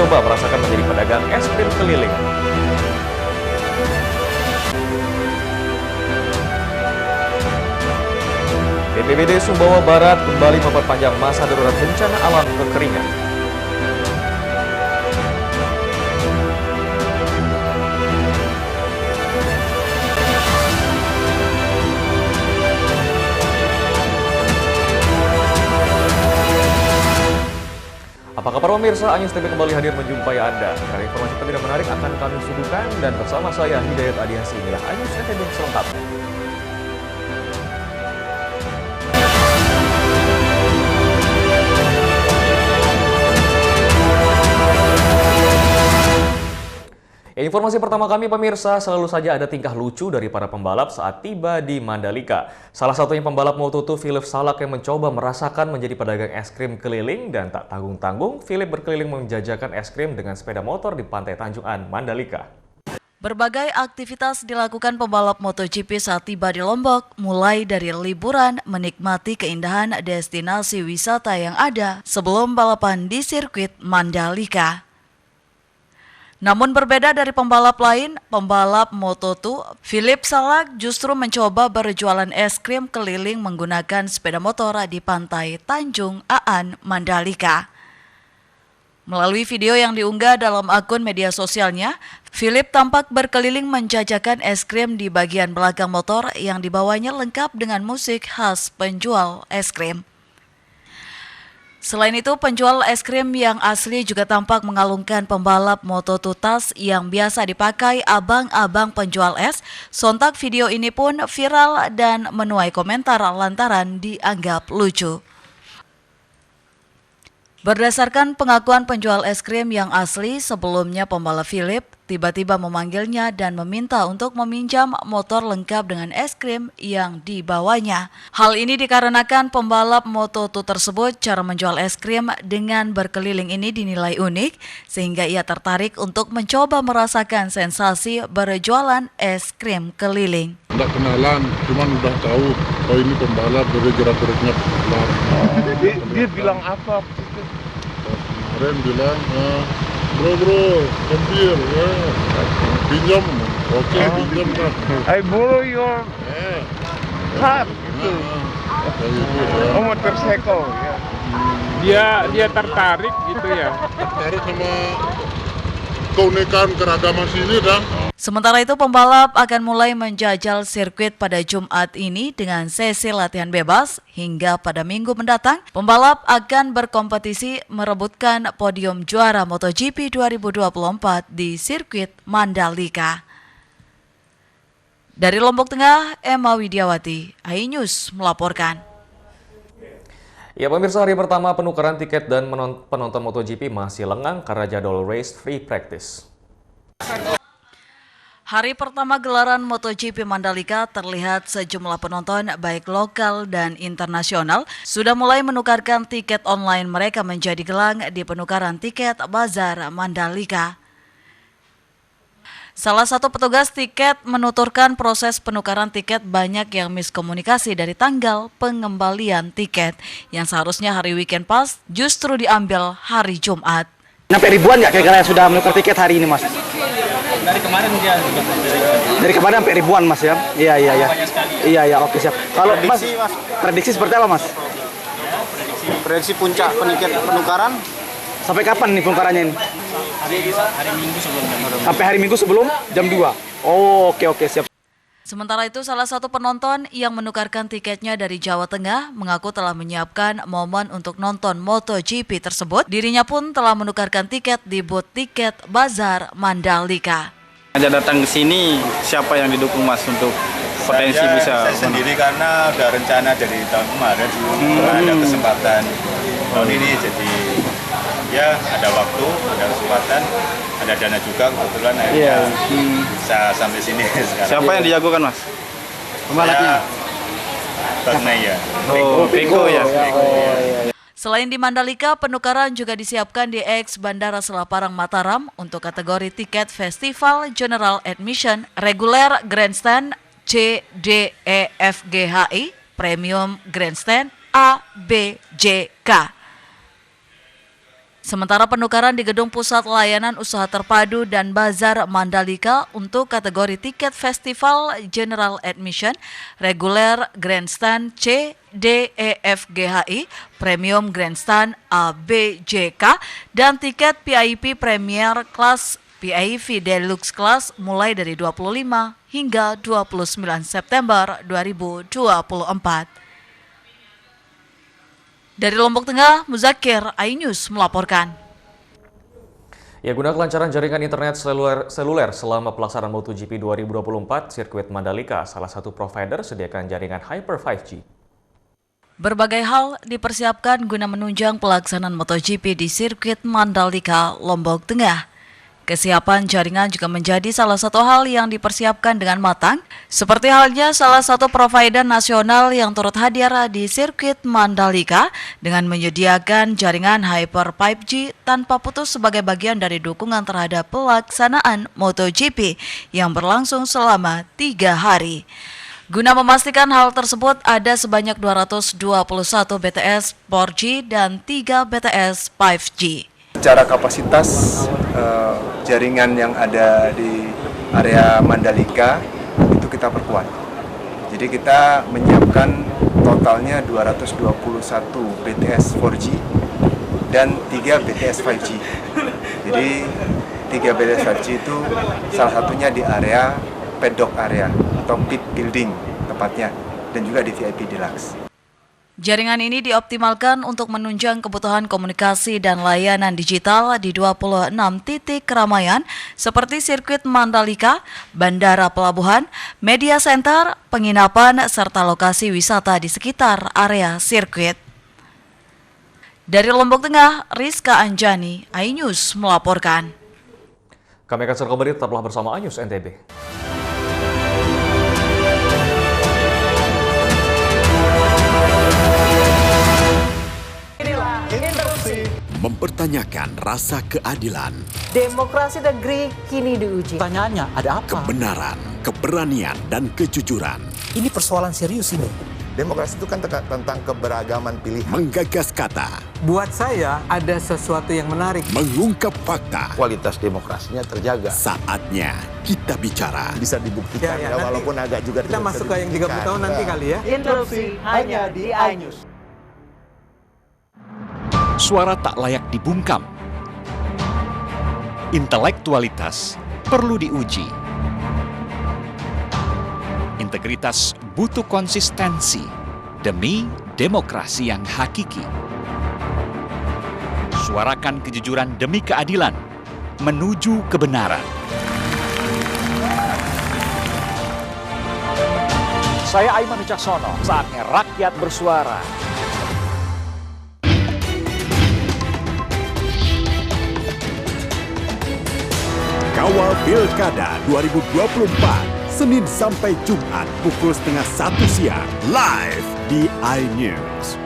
mencoba merasakan menjadi pedagang es krim keliling. BPBD Sumbawa Barat kembali memperpanjang masa darurat bencana alam kekeringan. Apa kabar pemirsa, Anyus TV kembali hadir menjumpai Anda. Karena informasi penting dan menarik akan kami suguhkan dan bersama saya Hidayat Adiasi, inilah Anyus TV selengkapnya. Informasi pertama kami pemirsa, selalu saja ada tingkah lucu dari para pembalap saat tiba di Mandalika. Salah satunya pembalap Moto2 Philip Salak yang mencoba merasakan menjadi pedagang es krim keliling dan tak tanggung-tanggung, Philip berkeliling menjajakan es krim dengan sepeda motor di pantai Tanjungan, Mandalika. Berbagai aktivitas dilakukan pembalap MotoGP saat tiba di Lombok, mulai dari liburan, menikmati keindahan destinasi wisata yang ada sebelum balapan di sirkuit Mandalika. Namun berbeda dari pembalap lain, pembalap Moto2, Philip Salak justru mencoba berjualan es krim keliling menggunakan sepeda motor di pantai Tanjung Aan, Mandalika. Melalui video yang diunggah dalam akun media sosialnya, Philip tampak berkeliling menjajakan es krim di bagian belakang motor yang dibawanya lengkap dengan musik khas penjual es krim. Selain itu, penjual es krim yang asli juga tampak mengalungkan pembalap Moto2 tas yang biasa dipakai abang-abang penjual es. Sontak video ini pun viral dan menuai komentar lantaran dianggap lucu. Berdasarkan pengakuan penjual es krim yang asli, sebelumnya pembalap Philip tiba-tiba memanggilnya dan meminta untuk meminjam motor lengkap dengan es krim yang dibawanya. Hal ini dikarenakan pembalap Moto2 tersebut cara menjual es krim dengan berkeliling ini dinilai unik, sehingga ia tertarik untuk mencoba merasakan sensasi berjualan es krim keliling. Tidak kenalan, cuman udah tahu oh ini pembalap dari gerak-geriknya pelan. Dia bilang apa? Kemarin bilang, bro, hampir, ya. Pinjam, oke, pinjam kan. I borrow your car gitu. Oh, motorcycle. Ya. Dia tertarik gitu ya. Tertarik sama keunikan keragaman sini dah. Sementara itu, pembalap akan mulai menjajal sirkuit pada Jumat ini dengan sesi latihan bebas. Hingga pada minggu mendatang, pembalap akan berkompetisi merebutkan podium juara MotoGP 2024 di sirkuit Mandalika. Dari Lombok Tengah, Emma Widiawati, iNews melaporkan. Ya pemirsa, hari pertama penukaran tiket dan penonton MotoGP masih lengang karena jadwal race free practice. Hari pertama gelaran MotoGP Mandalika terlihat sejumlah penonton baik lokal dan internasional sudah mulai menukarkan tiket online mereka menjadi gelang di penukaran tiket Bazar Mandalika. Salah satu petugas tiket menuturkan proses penukaran tiket banyak yang miskomunikasi dari tanggal pengembalian tiket yang seharusnya hari weekend pas justru diambil hari Jumat. Sampai ribuan nggak kira-kira sudah menukar tiket hari ini, Mas? Dari kemarin dia Dari kemarin sampai ribuan, Mas ya? Iya. Iya, oke siap. Kalau Mas, prediksi seperti apa, Mas? prediksi puncak penukaran Sampai kapan nih penukarannya ini? hari Minggu sebelum jam 2. Sampai hari Minggu sebelum jam 2. Oh, oke siap. Sementara itu, salah satu penonton yang menukarkan tiketnya dari Jawa Tengah mengaku telah menyiapkan momen untuk nonton MotoGP tersebut. Dirinya pun telah menukarkan tiket di booth tiket Bazar Mandalika. Aja datang ke sini, siapa yang didukung Mas untuk potensi bisa? Saya sendiri karena udah rencana dari tahun kemarin ada kesempatan tahun ini, jadi ya ada waktu, ada kesempatan, ada dana juga kebetulan akhirnya bisa sampai sini sekarang. Siapa yang dijagokan Mas? Pembalapnya Bagnaia. Peko ya. Selain di Mandalika, penukaran juga disiapkan di X Bandara Selaparang Mataram untuk kategori tiket Festival General Admission, Reguler Grandstand C, D, E, F, G, H, I, Premium Grandstand A, B, J, K. Sementara penukaran di Gedung Pusat Layanan Usaha Terpadu dan Bazar Mandalika untuk kategori tiket festival General Admission, reguler Grandstand C, D, E, F, G, H, I, Premium Grandstand A, B, J, K, dan tiket PIP Premier Class PIV Deluxe Class mulai dari 25 hingga 29 September 2024. Dari Lombok Tengah, Muzakir, iNews melaporkan. Ya, guna kelancaran jaringan internet seluler selama pelaksanaan MotoGP 2024, sirkuit Mandalika, salah satu provider sediakan jaringan Hyper 5G. Berbagai hal dipersiapkan guna menunjang pelaksanaan MotoGP di sirkuit Mandalika, Lombok Tengah. Kesiapan jaringan juga menjadi salah satu hal yang dipersiapkan dengan matang, seperti halnya salah satu provider nasional yang turut hadir di sirkuit Mandalika dengan menyediakan jaringan Hyper 5G tanpa putus sebagai bagian dari dukungan terhadap pelaksanaan MotoGP yang berlangsung selama 3 hari. Guna memastikan hal tersebut, ada sebanyak 221 BTS 4G dan 3 BTS 5G. Secara kapasitas jaringan yang ada di area Mandalika itu kita perkuat. Jadi kita menyiapkan totalnya 221 BTS 4G dan 3 BTS 5G. Jadi 3 BTS 5G itu salah satunya di area paddock area atau pit building tepatnya, dan juga di VIP Deluxe. Jaringan ini dioptimalkan untuk menunjang kebutuhan komunikasi dan layanan digital di 26 titik keramaian seperti sirkuit Mandalika, bandara pelabuhan, media center, penginapan, serta lokasi wisata di sekitar area sirkuit. Dari Lombok Tengah, Rizka Anjani, iNews melaporkan. Kami akan kembali, tetaplah bersama iNews NTB. Mempertanyakan rasa keadilan. Demokrasi negeri kini diuji. Pertanyaannya, ada apa? Kebenaran, keberanian, dan kejujuran. Ini persoalan serius ini. Demokrasi itu kan tentang keberagaman pilihan. Menggagas kata. Buat saya ada sesuatu yang menarik. Mengungkap fakta. Kualitas demokrasinya terjaga. Saatnya kita bicara. Bisa dibuktikan ya walaupun agak juga kita masuk ke yang 30 tahun nanti kali ya. Interupsi hanya di iNews. Suara tak layak dibungkam. Intelektualitas perlu diuji. Integritas butuh konsistensi demi demokrasi yang hakiki. Suarakan kejujuran demi keadilan menuju kebenaran. Saya Aiman Wicaksono, saatnya rakyat bersuara. Kawal Pilkada 2024, Senin sampai Jumat pukul 12:30 siang, live di iNews.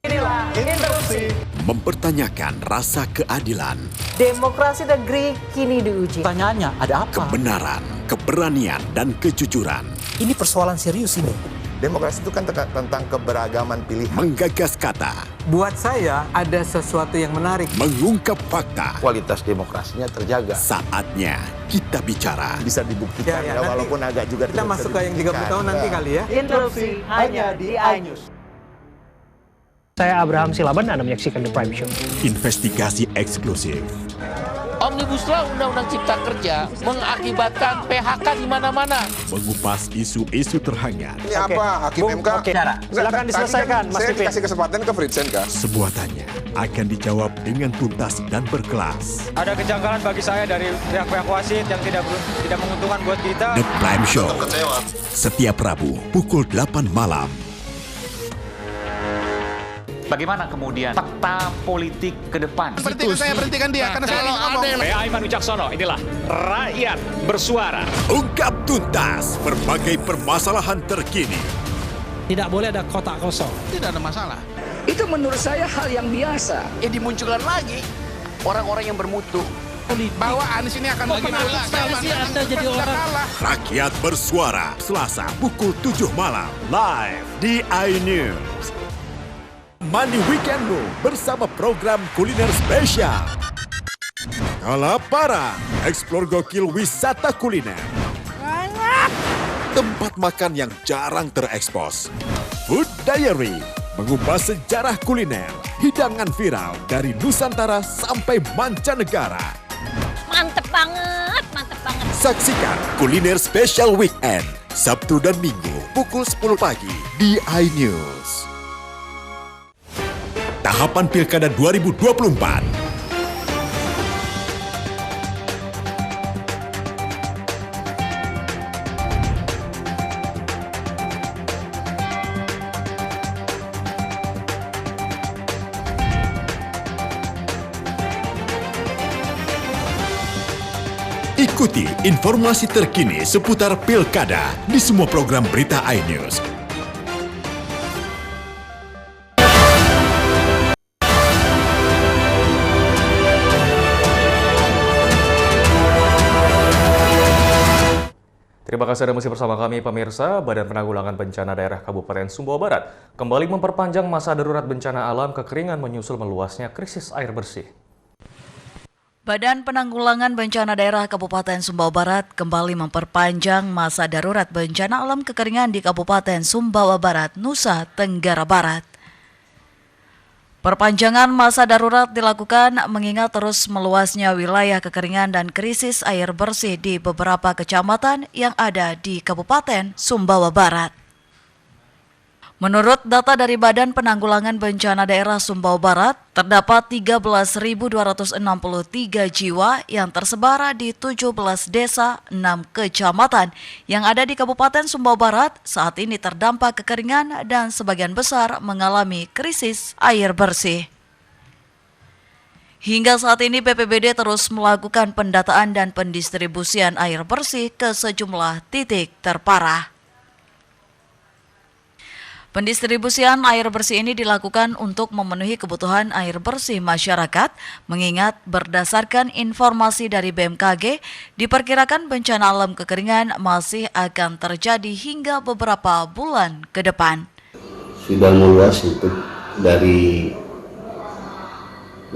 Inilah Interupsi. Mempertanyakan rasa keadilan. Demokrasi negeri kini diuji. Pertanyaannya, ada apa? Kebenaran, keberanian, dan kejujuran. Ini persoalan serius ini. Demokrasi itu kan tentang keberagaman pilihan. Menggagas kata. Buat saya ada sesuatu yang menarik. Mengungkap fakta. Kualitas demokrasinya terjaga. Saatnya kita bicara. Bisa dibuktikan ya walaupun agak juga kita masuk ke yang 30 tahun nanti kali ya. Interupsi hanya di iNews. Saya Abraham Silaban, Anda menyaksikan The Prime Show. Investigasi eksklusif. Omnibus Law Undang-Undang Cipta Kerja mengakibatkan PHK di mana-mana. Mengupas isu-isu terhangat. Ini apa? Hakim MK? Silakan diselesaikan, Mas Saya Pipin. dikasih kesempatan ke Fritsen, Kak. Semua tanya akan dijawab dengan tuntas dan berkelas. Ada kejanggalan bagi saya dari pihak-pihak wasit yang tidak menguntungkan buat kita. The Prime Show. Setiap Rabu pukul 8 malam. Bagaimana kemudian peta politik ke depan? Berhentikan dia karena saya ngomong. Saya Aiman Wicaksono, inilah Rakyat Bersuara. Ungkap tuntas berbagai permasalahan terkini. Tidak boleh ada kotak kosong. Tidak ada masalah. Itu menurut saya hal yang biasa. Ya dimunculkan lagi orang-orang yang bermutu. Bahwa Anies ini akan Anda jadi orang. Rakyat Bersuara, Selasa pukul 7 malam. Live di iNews. Mandi weekendmu bersama program kuliner spesial. Kalaparan, eksplor gokil wisata kuliner. Tempat makan yang jarang terekspos. Food Diary, mengupas sejarah kuliner, hidangan viral dari Nusantara sampai mancanegara. Mantep banget, mantep banget. Saksikan Kuliner Spesial Weekend, Sabtu dan Minggu, pukul 10 pagi di iNews. Tahapan Pilkada 2024. Ikuti informasi terkini seputar Pilkada di semua program berita iNews. Terima kasih Anda masih bersama kami pemirsa. Badan Penanggulangan Bencana Daerah Kabupaten Sumbawa Barat kembali memperpanjang masa darurat bencana alam kekeringan menyusul meluasnya krisis air bersih. Badan Penanggulangan Bencana Daerah Kabupaten Sumbawa Barat kembali memperpanjang masa darurat bencana alam kekeringan di Kabupaten Sumbawa Barat, Nusa Tenggara Barat. Perpanjangan masa darurat dilakukan mengingat terus meluasnya wilayah kekeringan dan krisis air bersih di beberapa kecamatan yang ada di Kabupaten Sumbawa Barat. Menurut data dari Badan Penanggulangan Bencana Daerah Sumbawa Barat, terdapat 13.263 jiwa yang tersebar di 17 desa, 6 kecamatan yang ada di Kabupaten Sumbawa Barat saat ini terdampak kekeringan dan sebagian besar mengalami krisis air bersih. Hingga saat ini BPBD terus melakukan pendataan dan pendistribusian air bersih ke sejumlah titik terparah. Pendistribusian air bersih ini dilakukan untuk memenuhi kebutuhan air bersih masyarakat, mengingat berdasarkan informasi dari BMKG, diperkirakan bencana alam kekeringan masih akan terjadi hingga beberapa bulan ke depan. Sudah meluas untuk dari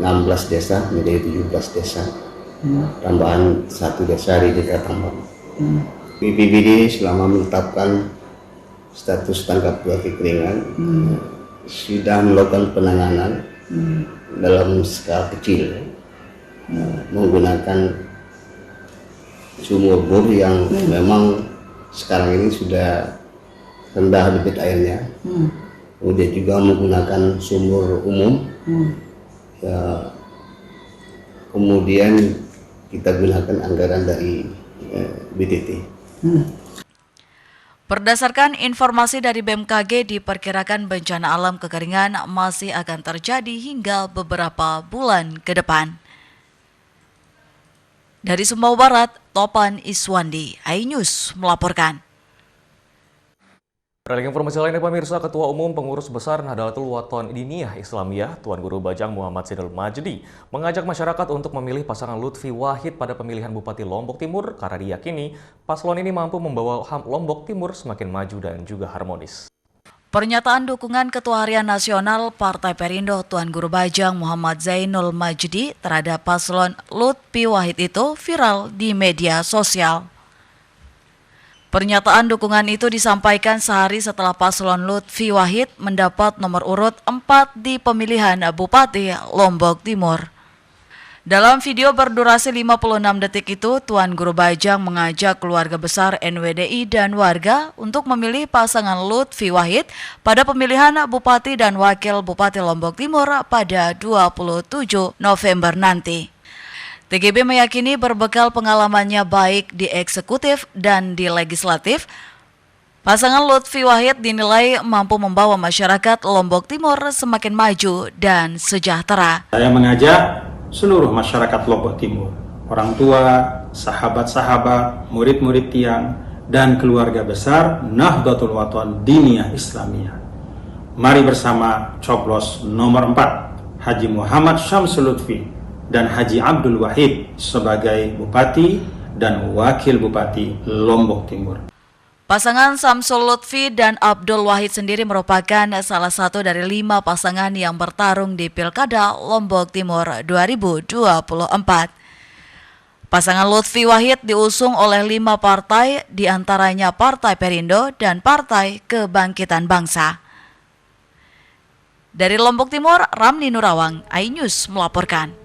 16 desa menjadi 17 desa, tambahan 1 desa di Desa Tambang. BPBD selama menetapkan status tanggap darurat kekeringan sudah melakukan penanganan dalam skala kecil menggunakan sumur bor yang memang sekarang ini sudah rendah debit airnya, kemudian juga menggunakan sumur umum, ya, kemudian kita gunakan anggaran dari BTT. Berdasarkan informasi dari BMKG, diperkirakan bencana alam kekeringan masih akan terjadi hingga beberapa bulan ke depan. Dari Sumbawa Barat, Topan Iswandi, iNews melaporkan. Beralih informasi lainnya pemirsa, Ketua Umum Pengurus Besar Nahdlatul Wathon Diniyah Islamiyah, Tuan Guru Bajang Muhammad Zainul Majdi, mengajak masyarakat untuk memilih pasangan Lutfi Wahid pada pemilihan Bupati Lombok Timur karena diyakini paslon ini mampu membawa Lombok Timur semakin maju dan juga harmonis. Pernyataan dukungan Ketua Harian Nasional Partai Perindo Tuan Guru Bajang Muhammad Zainul Majdi terhadap paslon Lutfi Wahid itu viral di media sosial. Pernyataan dukungan itu disampaikan sehari setelah paslon Lutfi Wahid mendapat nomor urut 4 di pemilihan Bupati Lombok Timur. Dalam video berdurasi 56 detik itu, Tuan Guru Bajang mengajak keluarga besar NWDI dan warga untuk memilih pasangan Lutfi Wahid pada pemilihan Bupati dan Wakil Bupati Lombok Timur pada 27 November nanti. TGB meyakini berbekal pengalamannya baik di eksekutif dan di legislatif, pasangan Lutfi Wahid dinilai mampu membawa masyarakat Lombok Timur semakin maju dan sejahtera. Saya mengajak seluruh masyarakat Lombok Timur, orang tua, sahabat-sahabat, murid-murid tiang, dan keluarga besar Nahdlatul Wathon Diniyah Islamiyah. Mari bersama coblos nomor 4, Haji Muhammad Syamsul Lutfi dan Haji Abdul Wahid sebagai Bupati dan Wakil Bupati Lombok Timur. Pasangan Samsul Lutfi dan Abdul Wahid sendiri merupakan salah satu dari 5 pasangan yang bertarung di Pilkada Lombok Timur 2024. Pasangan Lutfi Wahid diusung oleh 5 partai, diantaranya Partai Perindo dan Partai Kebangkitan Bangsa. Dari Lombok Timur, Ramli Nurawang, iNews melaporkan.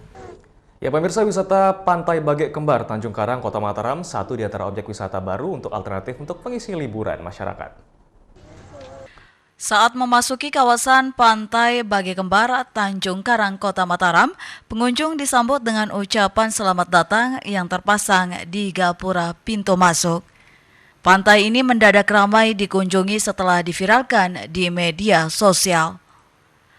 Ya pemirsa, wisata Pantai Bagek Kembar, Tanjung Karang, Kota Mataram, satu di antara objek wisata baru untuk alternatif untuk pengisi liburan masyarakat. Saat memasuki kawasan Pantai Bagek Kembar, Tanjung Karang, Kota Mataram, pengunjung disambut dengan ucapan selamat datang yang terpasang di gapura pintu masuk. Pantai ini mendadak ramai dikunjungi setelah diviralkan di media sosial.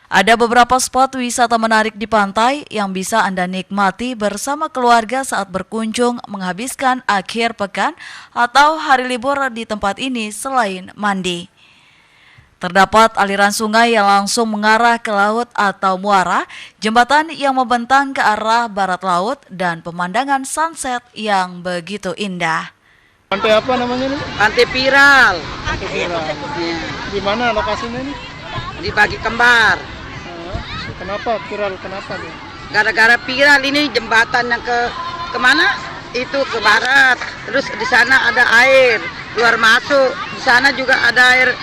Ada beberapa spot wisata menarik di pantai yang bisa Anda nikmati bersama keluarga saat berkunjung menghabiskan akhir pekan atau hari libur di tempat ini selain mandi. Terdapat aliran sungai yang langsung mengarah ke laut atau muara, jembatan yang membentang ke arah barat laut, dan pemandangan sunset yang begitu indah. Pantai apa namanya nih? Pantai Piral. Pantai Piral. Di mana lokasinya nih? Di Bagek Kembar. Kenapa Piral? Kenapa nih? Gara-gara Piral ini jembatan yang ke mana? Itu ke barat. Terus di sana ada air keluar masuk. Di sana juga ada air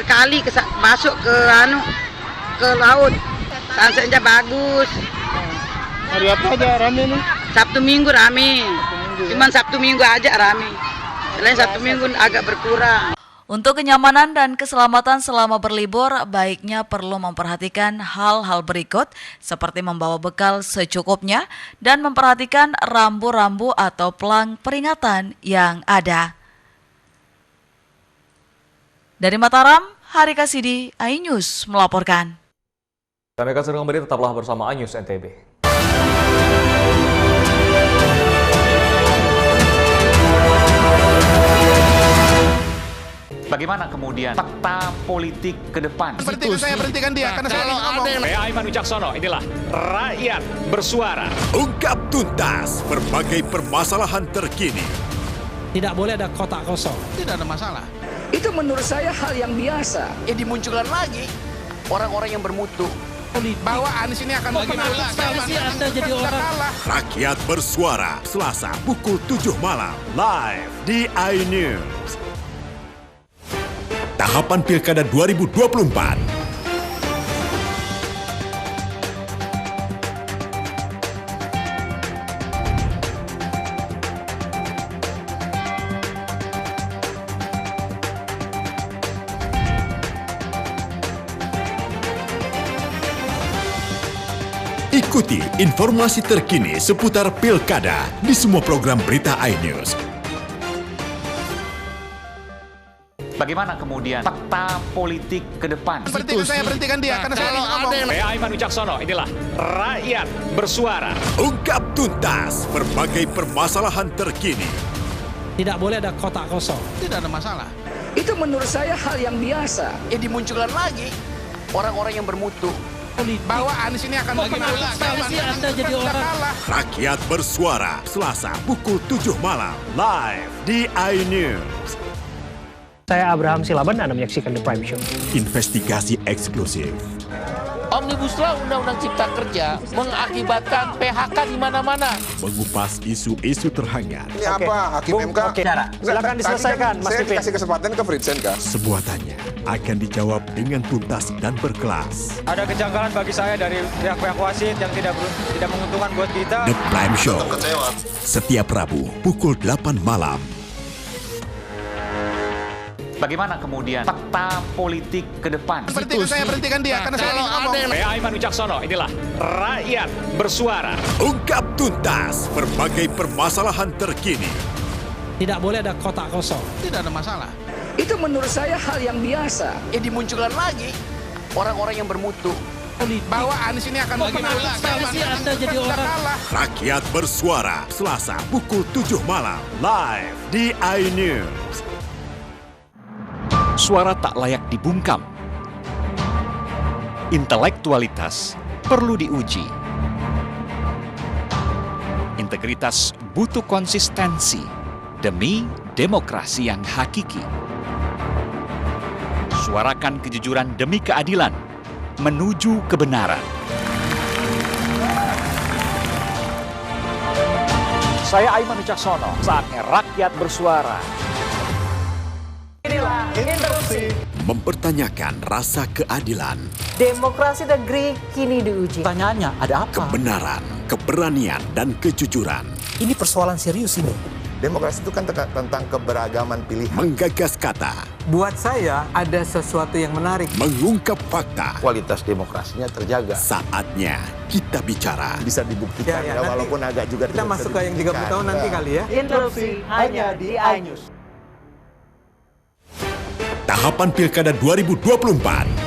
kali masuk ke laut. Sunsetnya bagus. Hari apa aja rame nih? Sabtu Minggu rame. Cuman Sabtu Minggu aja rame. Selain Sabtu Minggu agak berkurang. Untuk kenyamanan dan keselamatan selama berlibur, baiknya perlu memperhatikan hal-hal berikut seperti membawa bekal secukupnya dan memperhatikan rambu-rambu atau pelang peringatan yang ada. Dari Mataram, Harika Sidi, iNews melaporkan. Kami akan segera kembali, tetaplah bersama iNews NTB. Bagaimana kemudian fakta politik ke depan? Berhentikan dia, karena saya ngomong. Saya Aiman Wicaksono, inilah Rakyat Bersuara. Ungkap tuntas berbagai permasalahan terkini. Tidak boleh ada kotak kosong. Tidak ada masalah. Itu menurut saya hal yang biasa. Dimunculkan lagi orang-orang yang bermutu. Bahwa Anies ini akan Anda jadi orang. Rakyat Bersuara, Selasa pukul 7 malam, live di iNews. Tahapan Pilkada 2024. Ikuti informasi terkini seputar Pilkada di semua program berita iNews. Bagaimana kemudian fakta politik ke depan? Berhentikan dia, karena saya ngomong. Saya Aiman Wicaksono, inilah Rakyat Bersuara. Ungkap tuntas berbagai permasalahan terkini. Tidak boleh ada kotak kosong. Tidak ada masalah. Itu menurut saya hal yang biasa. Dimunculkan lagi orang-orang yang bermutu. Bahwa Anies ini akan Anda jadi orang. Rakyat Bersuara, Selasa pukul 7 malam, live di iNews. Saya Abraham Silaban, Anda menyaksikan The Prime Show. Investigasi eksklusif. Omnibus Law Undang-Undang Cipta Kerja mengakibatkan PHK di mana-mana. Mengupas isu-isu terhangat. Ini apa? Hakim MK? Silakan diselesaikan, Mas Saya Pipin. kasih kesempatan ke Fritsen, Kak. Semua tanya akan dijawab dengan tuntas dan berkelas. Ada kejanggalan bagi saya dari pihak-pihak wasit yang tidak menguntungkan buat kita. The Prime Show. Setiap Rabu pukul 8 malam. Bagaimana kemudian fakta politik ke depan? Berhentikan dia, karena saya ngomong. Saya Aiman Wicaksono, inilah Rakyat Bersuara. Ungkap tuntas berbagai permasalahan terkini. Tidak boleh ada kotak kosong. Tidak ada masalah. Itu menurut saya hal yang biasa. Dimunculkan lagi orang-orang yang bermutu. Bahwa Anies ini akan Anda jadi orang. Rakyat Bersuara, Selasa pukul 7 malam, live di iNews. Suara tak layak dibungkam. Intelektualitas perlu diuji. Integritas butuh konsistensi demi demokrasi yang hakiki. Suarakan kejujuran demi keadilan, menuju kebenaran. Saya Aiman Wicaksono, saatnya rakyat bersuara. Inilah Interupsi. Mempertanyakan rasa keadilan, Demokrasi negeri kini diuji. Pertanyaannya, ada apa? kebenaran, keberanian, dan kejujuran. Ini persoalan serius ini. Demokrasi itu kan tentang keberagaman pilihan. Menggagas kata, Buat saya, ada sesuatu yang menarik. mengungkap fakta. Kualitas demokrasinya terjaga. Saatnya kita bicara. Bisa dibuktikan Ya, nanti walaupun agak juga Kita masuk ke yang 30 tahun nanti kali ya. Interupsi hanya di iNews. Tahapan Pilkada 2024.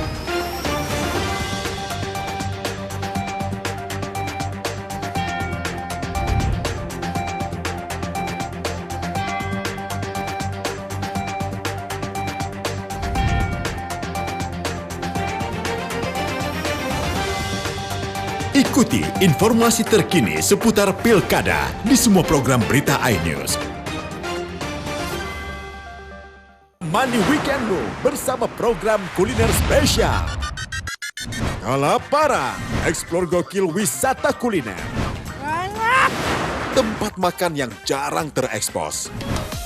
Ikuti informasi terkini seputar Pilkada di semua program berita iNews. Mani Weekendmu bersama program kuliner spesial. Kalaparan, eksplor gokil wisata kuliner. Tempat makan yang jarang terekspos.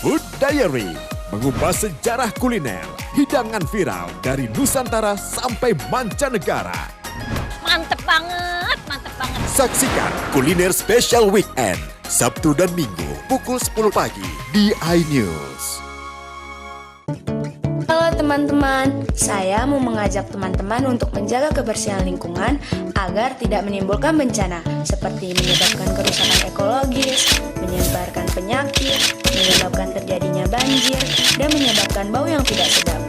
Food Diary, mengupas sejarah kuliner, hidangan viral dari Nusantara sampai mancanegara. Mantep banget, mantep banget. Saksikan Kuliner Spesial Weekend, Sabtu dan Minggu, pukul 10 pagi di iNews. Halo teman-teman, saya mau mengajak teman-teman untuk menjaga kebersihan lingkungan agar tidak menimbulkan bencana seperti menyebabkan kerusakan ekologis, menyebarkan penyakit, menyebabkan terjadinya banjir, dan menyebabkan bau yang tidak sedap.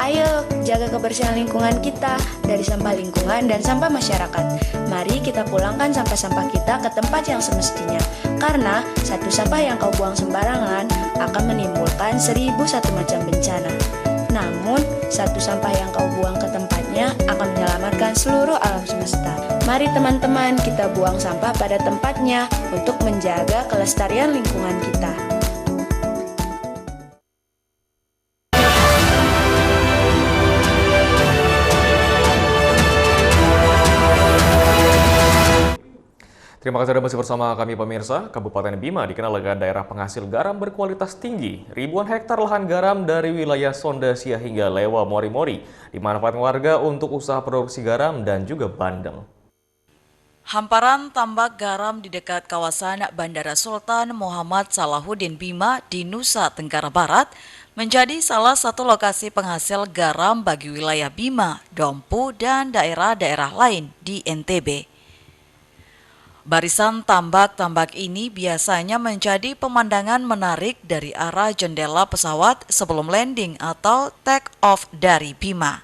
Ayo, jaga kebersihan lingkungan kita dari sampah lingkungan dan sampah masyarakat. Mari kita pulangkan sampah-sampah kita ke tempat yang semestinya. Karena satu sampah yang kau buang sembarangan akan menimbulkan 1001 macam bencana. Namun, satu sampah yang kau buang ke tempatnya akan menyelamatkan seluruh alam semesta. Mari teman-teman kita buang sampah pada tempatnya untuk menjaga kelestarian lingkungan kita. Terima kasih Anda masih bersama kami pemirsa. Kabupaten Bima dikenal dengan daerah penghasil garam berkualitas tinggi. Ribuan hektar lahan garam dari wilayah Sondasia hingga Lewa Mori-Mori dimanfaatkan warga untuk usaha produksi garam dan juga bandeng. Hamparan tambak garam di dekat kawasan Bandara Sultan Muhammad Salahuddin Bima di Nusa Tenggara Barat menjadi salah satu lokasi penghasil garam bagi wilayah Bima, Dompu, dan daerah-daerah lain di NTB. Barisan tambak-tambak ini biasanya menjadi pemandangan menarik dari arah jendela pesawat sebelum landing atau take off dari Bima.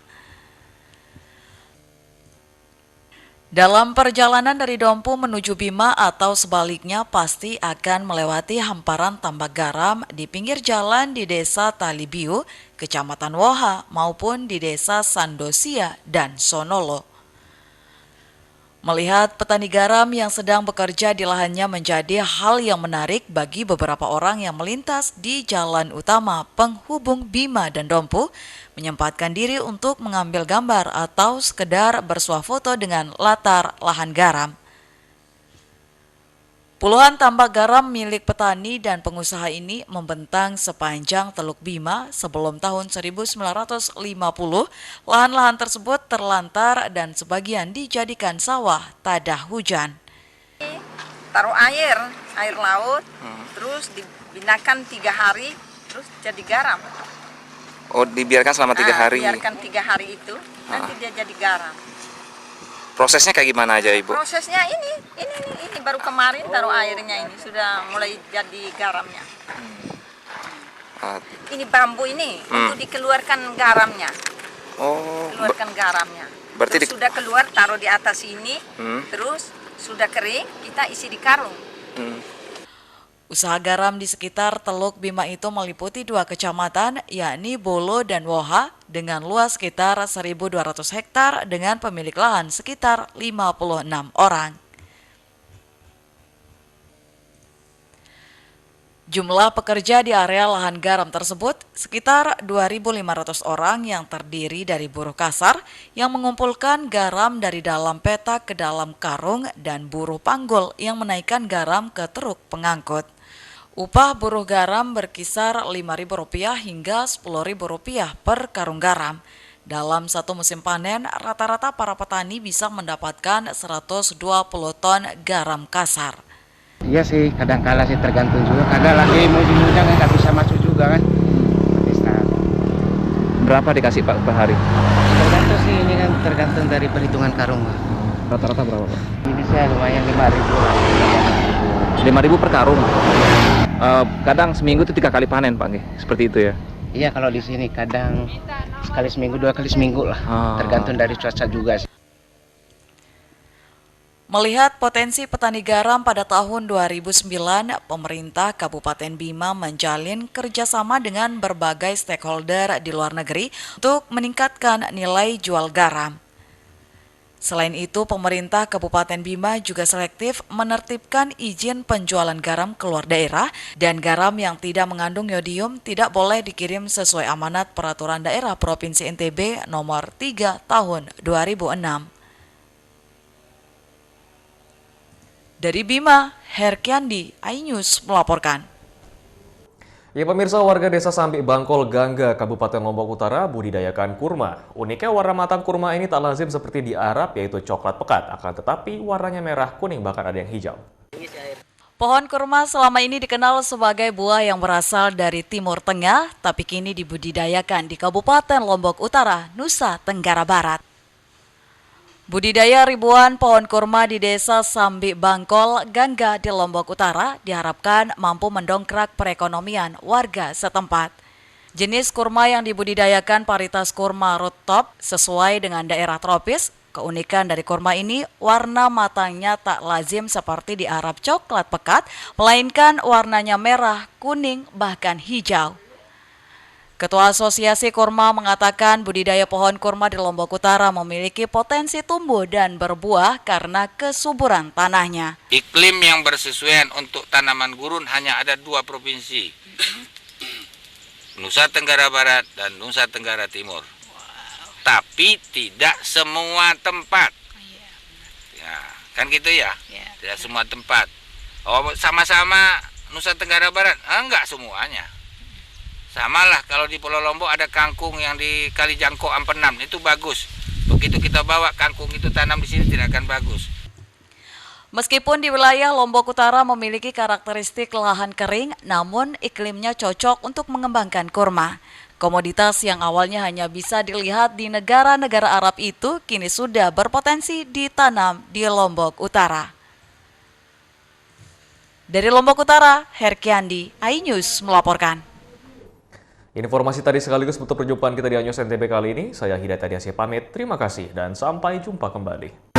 Dalam perjalanan dari Dompu menuju Bima atau sebaliknya pasti akan melewati hamparan tambak garam di pinggir jalan di Desa Talibiu, Kecamatan Woha maupun di Desa Sandosia dan Sonolo. Melihat petani garam yang sedang bekerja di lahannya menjadi hal yang menarik bagi beberapa orang yang melintas di jalan utama penghubung Bima dan Dompu, menyempatkan diri untuk mengambil gambar atau sekedar bersuah foto dengan latar lahan garam. Puluhan tambak garam milik petani dan pengusaha ini membentang sepanjang Teluk Bima. Sebelum tahun 1950, lahan-lahan tersebut terlantar dan sebagian dijadikan sawah tadah hujan. Taruh air laut, terus dibinakan 3 hari, terus jadi garam. Oh, dibiarkan selama 3 hari? Biarkan 3 hari itu, nanti dia jadi garam. Prosesnya kayak gimana aja, Ibu? Prosesnya ini baru kemarin taruh airnya ini sudah mulai jadi garamnya. Ini bambu ini untuk dikeluarkan garamnya. Oh, keluarkan garamnya. Berarti sudah keluar taruh di atas ini, terus sudah kering kita isi di karung. Usaha garam di sekitar Teluk Bima itu meliputi 2 kecamatan, yakni Bolo dan Woha, dengan luas sekitar 1.200 hektar dengan pemilik lahan sekitar 56 orang. Jumlah pekerja di area lahan garam tersebut sekitar 2.500 orang yang terdiri dari buruh kasar yang mengumpulkan garam dari dalam petak ke dalam karung dan buruh panggul yang menaikkan garam ke truk pengangkut. Upah buruh garam berkisar Rp5.000 hingga Rp10.000 per karung garam. Dalam satu musim panen, rata-rata para petani bisa mendapatkan 120 ton garam kasar. Iya sih, kadang-kala sih tergantung juga. Kadang lagi musim-musim kan nggak bisa masuk juga kan. Berapa dikasih Pak per hari? Tergantung sih, ini kan tergantung dari perhitungan karung. Rata-rata berapa Pak? Ini saya lumayan 5.000. 5.000 per karung. Kadang seminggu itu 3 kali panen Pak, seperti itu ya? Iya, kalau di sini kadang sekali seminggu, 2 kali seminggu lah. Tergantung dari cuaca juga sih. Melihat potensi petani garam pada tahun 2009, pemerintah Kabupaten Bima menjalin kerjasama dengan berbagai stakeholder di luar negeri untuk meningkatkan nilai jual garam. Selain itu, pemerintah Kabupaten Bima juga selektif menertibkan izin penjualan garam keluar daerah dan garam yang tidak mengandung yodium tidak boleh dikirim sesuai amanat Peraturan Daerah Provinsi NTB Nomor 3 Tahun 2006. Dari Bima, Herkyandi, iNews melaporkan. Ya pemirsa, warga desa Sambi Bangkol, Gangga, Kabupaten Lombok Utara budidayakan kurma. Uniknya warna matang kurma ini tak lazim seperti di Arab, yaitu coklat pekat. Akan tetapi warnanya merah, kuning, bahkan ada yang hijau. Pohon kurma selama ini dikenal sebagai buah yang berasal dari Timur Tengah, tapi kini dibudidayakan di Kabupaten Lombok Utara, Nusa Tenggara Barat. Budidaya ribuan pohon kurma di desa Sambi Bangkol, Gangga di Lombok Utara diharapkan mampu mendongkrak perekonomian warga setempat. Jenis kurma yang dibudidayakan paritas kurma rooftop sesuai dengan daerah tropis. Keunikan dari kurma ini, warna matangnya tak lazim seperti di Arab coklat pekat, melainkan warnanya merah, kuning, bahkan hijau. Ketua Asosiasi Kurma mengatakan budidaya pohon kurma di Lombok Utara memiliki potensi tumbuh dan berbuah karena kesuburan tanahnya. Iklim yang bersesuaian untuk tanaman gurun hanya ada 2 provinsi, Nusa Tenggara Barat dan Nusa Tenggara Timur. Tapi tidak semua tempat. Ya, kan gitu ya? Tidak semua tempat. Oh, sama-sama Nusa Tenggara Barat? Enggak semuanya. Samalah kalau di Pulau Lombok ada kangkung yang di Kali Jangkok Ampenan, itu bagus. Begitu kita bawa kangkung itu tanam di sini tidak akan bagus. Meskipun di wilayah Lombok Utara memiliki karakteristik lahan kering, namun iklimnya cocok untuk mengembangkan kurma. Komoditas yang awalnya hanya bisa dilihat di negara-negara Arab itu kini sudah berpotensi ditanam di Lombok Utara. Dari Lombok Utara, Herkyandi, iNews melaporkan. Informasi tadi sekaligus untuk perjumpaan kita di iNews NTB kali ini. Saya Hidayat Adiasya pamit, terima kasih dan sampai jumpa kembali.